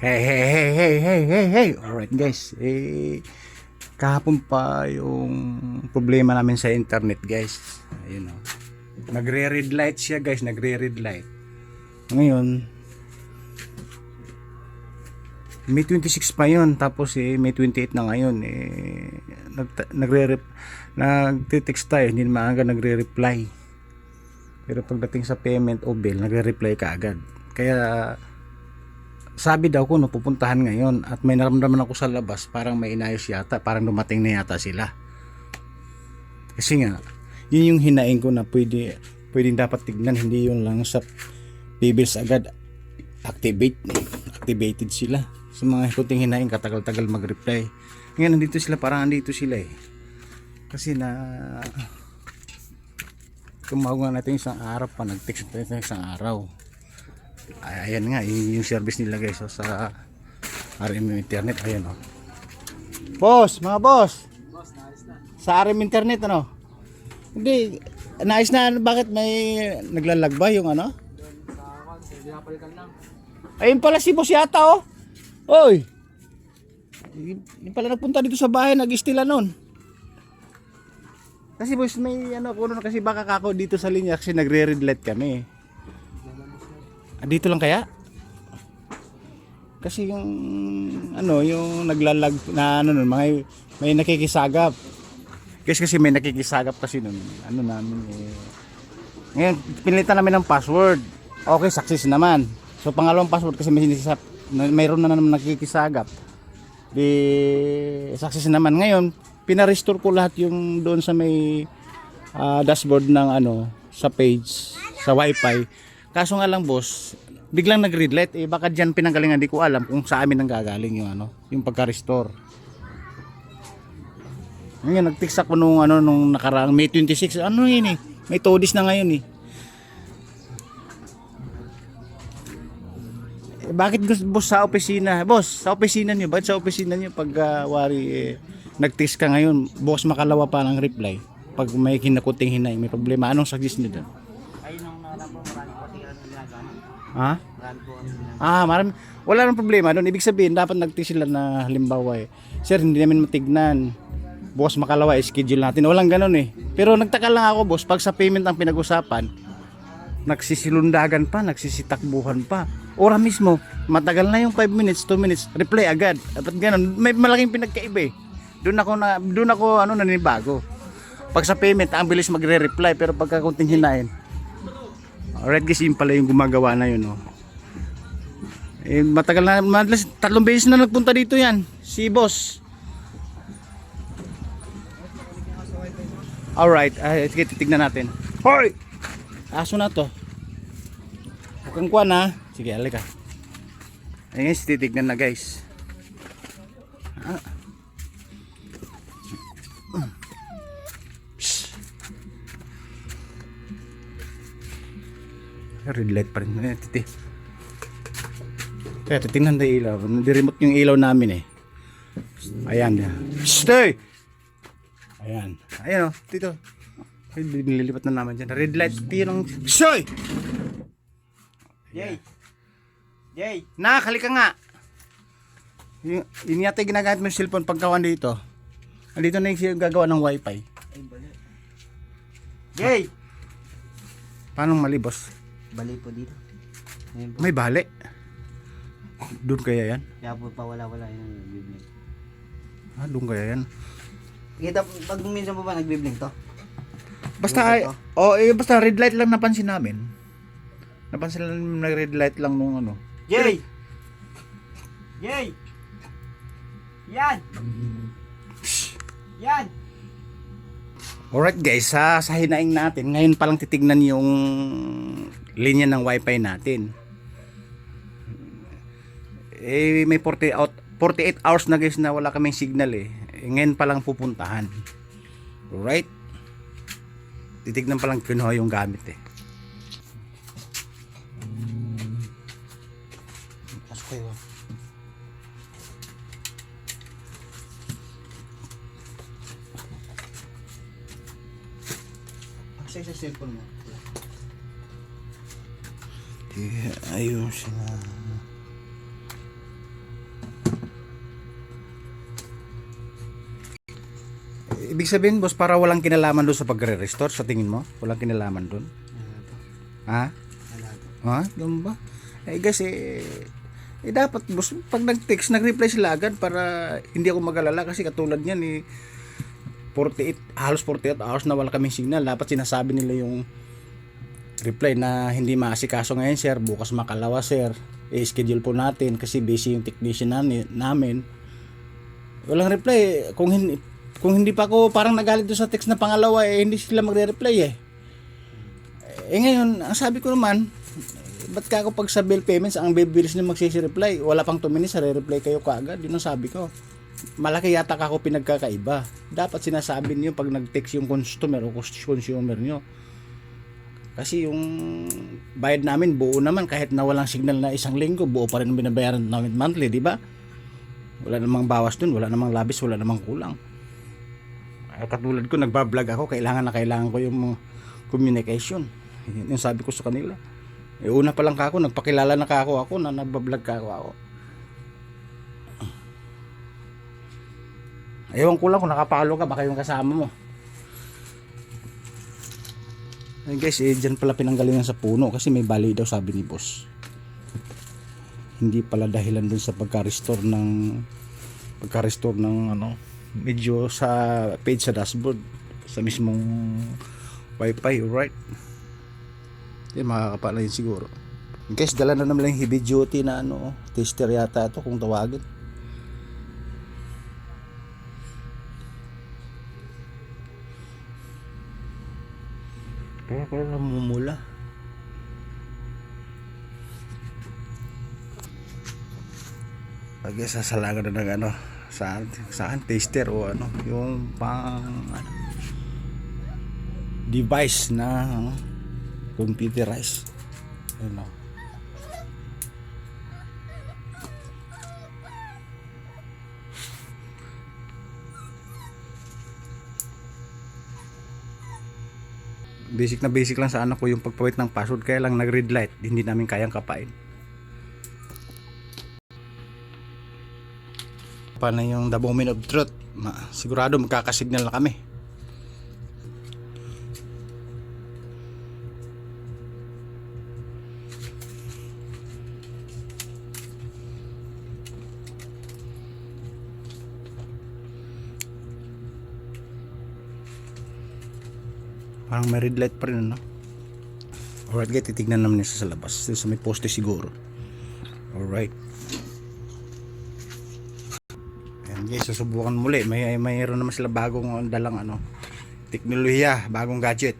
Hey. Alright guys, kahapon pa yung problema namin sa internet guys. Ayun o. Nagre-red light siya guys, nagre-red light. Ngayon, May 26 pa yun, tapos May 28 na ngayon. Nagte-text tayo, hindi maaga nagre-reply. Pero pagdating sa payment o bill, nagre-reply ka agad. Kaya sabi daw ko no, pupuntahan ngayon at may naramdaman ako sa labas, parang may inayos yata, parang dumating na yata sila. Kasi nga, yun yung hinaing ko na pwedeng dapat tignan, hindi yun lang sa P-bills agad activated sila. Sa mga kunting hinaing, katagal-tagal mag-reply. Ngayon nandito sila, parang andito sila kasi na tumawag nga natin isang araw pa, nag-text natin isang araw. Ayan nga, yung service nila guys sa RM Internet. Ayan boss, mga boss, sa RM Internet hindi, naayos na. Bakit may naglalag ba yung ayun pala si boss yata oy, yung pala nagpunta dito sa bahay, nag-istila nun. Kasi boss may kuno kasi baka kako dito sa linya kasi nagre-red light kami. Dito lang kaya? Kasi yung yung naglalag na may nakikisagap. Kasi may nakikisagap kasi nun. Namin Ngayon pinilitan namin ng password. Okay, success naman. So pangalawang password kasi mayroon na naman nakikisagap. Di success naman. Ngayon pina-restore ko lahat yung doon sa may dashboard ng sa page, sa wifi. Kaso nga lang boss, biglang nag-red light. Baka dyan pinanggalingan, di ko alam kung sa amin nang gagaling yung pagka-restore. Ngayon nag-text ako nung nakaraang May 26. Yun may todis na ngayon Bakit boss sa opisina? Boss, sa opisina niyo, bakit sa opisina niyo pag nag-text ka ngayon, boss makalawa pa ng reply? Pag may kinakuting hinay, may problema, anong suggest niyo doon? Ha? Marami. Wala nang problema doon. Ibig sabihin, dapat nag-text sila na halimbawa sir, hindi namin matignan. Boss, makalawa, schedule natin. Walang ganun Pero nagtaka lang ako, boss, pag sa payment ang pinag-usapan, nagsisilundagan pa, nagsisitakbuhan pa. Ora mismo, matagal na yung 5 minutes, 2 minutes, reply agad. Dapat ganun. May malaking pinagkaiba Doon ako naninibago. Pag sa payment, ang bilis magre-reply, pero pagka kunting hinain, alright guys, yun pala yung gumagawa na yun matagal na, madalas 3 beses na nagpunta dito yan si boss. Alright, sige, titignan natin. Hoy! Aso na to. Bukang kuha sige, halika. Ayun, titignan na guys. Red light pa rin. Kaya titingnan tayo ilaw. Nadi-remote yung ilaw namin Ayan. Stay! Ayan. Ayan dito. Nililipat na naman dyan. Red light. Tirang. Stay! Jay! Halika nga. Yun yata yung ginagamit mo yung cellphone pagkawan dito. Andito na yung gagawa ng wifi. Jay! Paano mali boss? Bali po dito. Po. May bali. Doon kaya yan? Kaya po pa wala yung nagbiblink. Doon kaya yan? Kita pag minsan po ba nagbiblink to? Basta basta red light lang napansin namin. Napansin lang nag-red light lang nung Jay! Yan! Yan! Alright guys, sa hinaing natin, ngayon palang titignan yung linya ng wifi natin. May 48 hours na guys na wala kaming signal ngayon palang pupuntahan. Alright? Titignan palang kinuha yung gamit Pasok kayo. Sa cellphone mo. Ayun siya. ibig sabihin boss, para walang kinalaman doon sa pagre-restore sa tingin mo? Walang kinalaman doon? Wala to. Ha? Wala to. Ha? Ganun ba? Guys, dapat boss, pag nag-text, nag-reply sila agad para hindi ako mag-alala kasi katulad niyan 48, halos 48 hours na wala kaming signal. Dapat sinasabi nila yung reply na hindi maasikaso ngayon sir, bukas makalawa sir. I-schedule po natin kasi busy yung technician namin. Walang reply. Kung hindi pa ako parang nagalit doon sa text na pangalawa, hindi sila magre-reply ngayon, ang sabi ko naman, ba't ka ako pag sa bill payments, ang bibilis na magsisi-reply, wala pang 2 minutes, re-reply kayo kaagad. Yun ang sabi ko. Malaki yata ako pinagkakaiba. Dapat sinasabi niyo pag nag-text yung customer o consumer niyo. Kasi yung bayad namin, buo naman. Kahit na walang signal na 1 linggo, buo pa rin ang binabayaran namin monthly, di ba? Wala namang bawas dun, wala namang labis, wala namang kulang. Katulad ko, nagbablog ako, kailangan ko yung communication. Yun yung sabi ko sa kanila. Una pa lang ako, nagpakilala na ako na nagbablog ako. Ewan ko lang kung nakapalo ka, baka yung kasama mo. Ay guys, dyan pala pinanggalingan sa puno kasi may bali daw sabi ni boss. Hindi pala dahilan dun sa pagka-restore ng medyo sa page sa dashboard sa mismong wifi, alright? Makakapala yun siguro. Guys, dala na naman yung heavy duty na tester yata ito kung tawagin. Pero namumula. Guys, sasalagan na ng saan tester o yung pang device na computerized. Basic lang sa anak ko yung pagpawit ng password, kaya lang nag-red light, hindi namin kayang kapain. Paano yung the moment of truth? Sigurado magkakasignal na kami. Parang may red light pa rin, Alright guys, titignan naman nila sa labas. Sa may poste siguro. Alright. Ayan guys, susubukan muli. Mayroon naman sila bagong dalang teknolohiya, bagong gadget.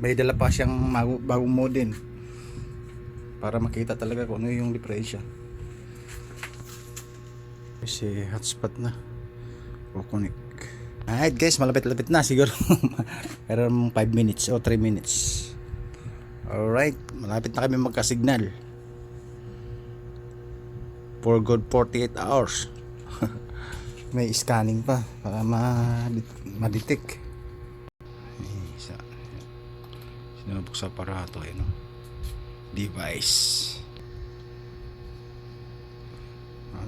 May dala pa siyang bagong modem para makita talaga kung ano yung diferensya. Kasi hotspot na. Kukunik. Alright guys, malapit-lapit na siguro. Meron 5 minutes o 3 minutes. Alright, malapit na kami magka-signal. For good 48 hours. May scanning pa para ma-detect. Sinubok sa aparato device.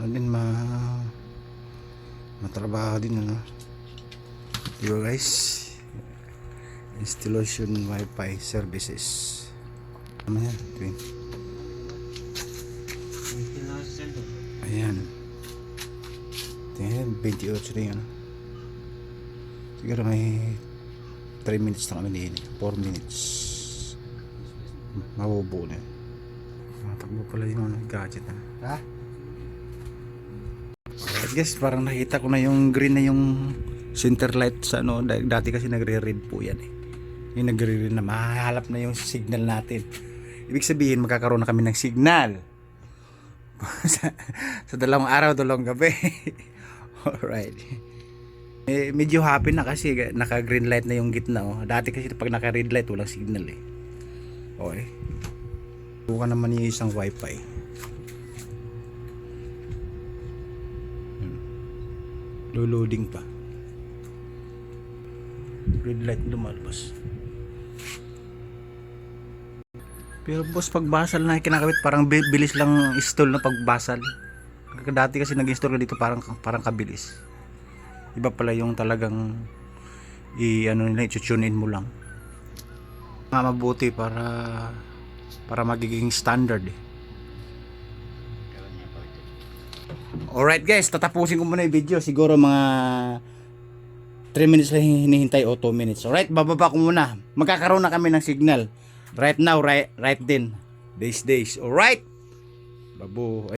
Din matrabaho din Diba guys, installation wifi services. Ano yan? Ayan. Tingnan, 28 na yun. Siguro may 3 minutes na kami din. 4 minutes. Mabubuo na. Matakbo pala yung gadget ha? Alright guys, parang nakita ko na yung green na yung center light sa dati kasi nagre-red po yan yung nagre-red na mahahalap na yung signal natin. Ibig sabihin magkakaroon na kami ng signal sa 2 araw, 2 gabi. Alright. Medyo happy na kasi naka green light na yung gitna Dati kasi pag naka red light walang signal Okay. Bukan naman yung isang wifi. Loading pa. Red light lumalabas. Pero boss, pagbasal na kinakabit parang bilis lang install na pagbasal. Dati kasi nag-install ka dito parang kabilis. Iba pala yung talagang ano nila, i-tune in mo lang. Mabuti para magiging standard eh. Alright guys, tatapusin ko muna yung video. Siguro mga 3 minutes lang hinihintay o 2 minutes. Alright, bababa ko muna. Magkakaroon na kami ng signal. Right now, right din. Days. Alright? Babu.